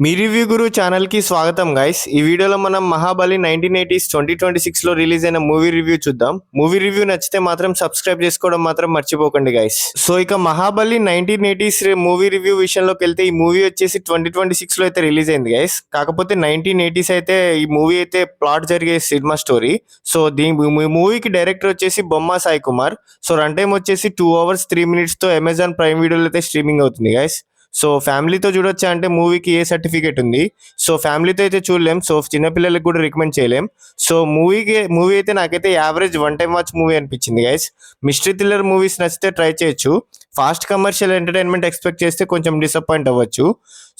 మీ review గురు ఛానల్కి స్వాగతం guys. ఈ వీడియోలో మనం మహాబలి 1980s 2026లో రిలీజ్ అయిన మూవీ రివ్యూ చూద్దాం. మూవీ రివ్యూ నచ్చితే మాత్రం సబ్స్క్రైబ్ చేసుకోవడం మాత్రం మర్చిపోకండి గైస్. సో ఇక మహాబలి 1980s మూవీ రివ్యూ విషయంలోకి వెళ్తే ఈ మూవీ వచ్చేసి 2026లో అయితే రిలీజ్ అయింది గైస్. కాకపోతే 1980s అయితే ఈ మూవీ అయితే ప్లాట్ జరిగే సినిమా స్టోరీ. సో దీని మూవీకి డైరెక్టర్ వచ్చేసి బొమ్మ Sai Kumar. So run time వచ్చేసి 2 hours 3 minutes తో అమెజాన్ ప్రైమ్ వీడియోలో అయితే స్ట్రీమింగ్ అవుతుంది గైస్. సో ఫ్యామిలీతో చూడొచ్చా అంటే మూవీకి ఏ సర్టిఫికేట్ ఉంది. సో ఫ్యామిలీతో అయితే చూడలేం. సో చిన్నపిల్లలకి కూడా రికమెండ్ చేయలేం. సో మూవీ అయితే నాకైతే average one time watch movie అనిపించింది గైస్. మిస్టరీ థ్రిల్లర్ మూవీస్ నచ్చితే ట్రై చేయొచ్చు. ఫాస్ట్ కమర్షియల్ ఎంటర్టైన్మెంట్ ఎక్స్పెక్ట్ చేస్తే కొంచెం డిసప్పాయింట్ అవ్వచ్చు.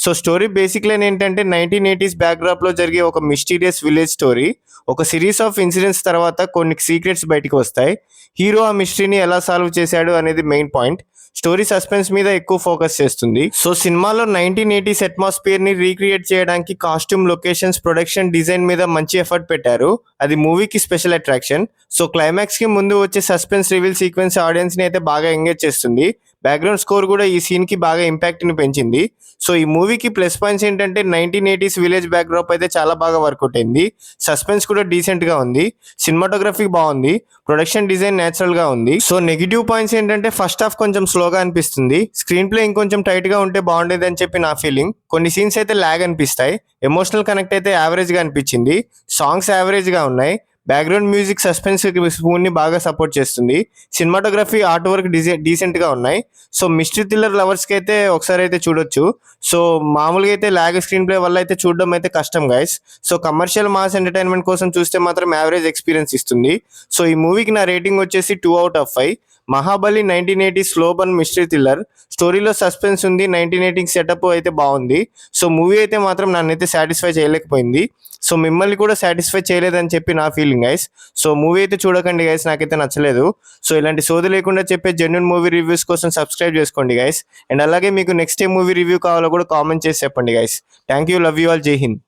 సో స్టోరీ బేసిక్ లైన్ ఏంటంటే 1980s బ్యాక్డ్రాప్లో జరిగే ఒక మిస్టీరియస్ విలేజ్ స్టోరీ. ఒక సిరీస్ ఆఫ్ ఇన్సిడెంట్స్ తర్వాత కొన్ని సీక్రెట్స్ బయటకు వస్తాయి. హీరో ఆ మిస్టరీని ఎలా సాల్వ్ చేశాడు అనేది మెయిన్ పాయింట్. స్టోరీ సస్పెన్స్ మీద ఎక్కువ ఫోకస్ చేస్తుంది. సో సినిమాలో 1980s అట్మాస్ఫియర్ ని రీక్రియేట్ చేయడానికి కాస్ట్యూమ్, లొకేషన్స్, ప్రొడక్షన్ డిజైన్ మీద మంచి ఎఫర్ట్ పెట్టారు. అది మూవీకి స్పెషల్ అట్రాక్షన్. సో క్లైమాక్స్ కి ముందు వచ్చే సస్పెన్స్ రివీల్ సీక్వెన్స్ ఆడియన్స్ ని అయితే బాగా ఎంగేజ్ చేస్తుంది. బ్యాక్గ్రౌండ్ స్కోర్ కూడా ఈ సీన్ కి బాగా ఇంపాక్ట్ ని పెంచింది. సో ఈ మూవీకి ప్లస్ పాయింట్స్ ఏంటంటే 1980s విలేజ్ బ్యాక్డ్రాప్ అయితే చాలా బాగా వర్కౌట్ అయింది. సస్పెన్స్ కూడా డీసెంట్ గా ఉంది. సినిమాటోగ్రఫీ బాగుంది. ప్రొడక్షన్ డిజైన్ నేచురల్ గా ఉంది. సో నెగిటివ్ పాయింట్స్ ఏంటంటే ఫస్ట్ హాఫ్ కొంచెం స్లోగా అనిపిస్తుంది. స్క్రీన్ ప్లే ఇంకొంచెం టైట్ గా ఉంటే బాగుండేది అని చెప్పి నా ఫీలింగ్. కొన్ని సీన్స్ అయితే ల్యాగ్ అనిపిస్తాయి. ఎమోషనల్ కనెక్ట్ అయితే యావరేజ్ గా అనిపించింది. సాంగ్స్ యావరేజ్ గా ఉన్నాయి. బ్యాక్గ్రౌండ్ మ్యూజిక్ సస్పెన్స్ స్పూన్ ని బాగా సపోర్ట్ చేస్తుంది. సినిమాటోగ్రఫీ, ఆర్ట్ వర్క్ డీసెంట్ గా ఉన్నాయి. సో మిస్టరీ థ్రిల్లర్ లవర్స్ కి అయితే ఒకసారి అయితే చూడొచ్చు. సో మామూలుగా అయితే ల్యాగ్ స్క్రీన్ ప్లే వల్ల అయితే చూడడం అయితే కష్టం guys. So commercial mass entertainment కోసం చూస్తే మాత్రం యావరేజ్ ఎక్స్పీరియన్స్ ఇస్తుంది. సో ఈ మూవీకి నా రేటింగ్ వచ్చేసి 2 out of 5. Mahabali 1980s slow burn mystery thriller. స్టోరీలో సస్పెన్స్ ఉంది. 1980s సెటప్ అయితే బాగుంది. సో మూవీ అయితే మాత్రం నన్నైతే సాటిస్ఫై చేయలేకపోయింది. సో మిమ్మల్ని కూడా సాటిస్ఫై చేయలేదని చెప్పి నా ఫీలింగ్ గైస్. సో మూవీ అయితే చూడకండి గైస్, నాకైతే నచ్చలేదు. సో ఇలాంటి సోది లేకుండా చెప్పే జెన్యూన్ మూవీ రివ్యూస్ కోసం సబ్స్క్రైబ్ చేసుకోండి గైస్. అండ్ అలాగే మీకు నెక్స్ట్ ఏ మూవీ రివ్యూ కావాలో కూడా కామెంట్ చేసి చెప్పండి guys. Thank you, love you all, జై హింద్.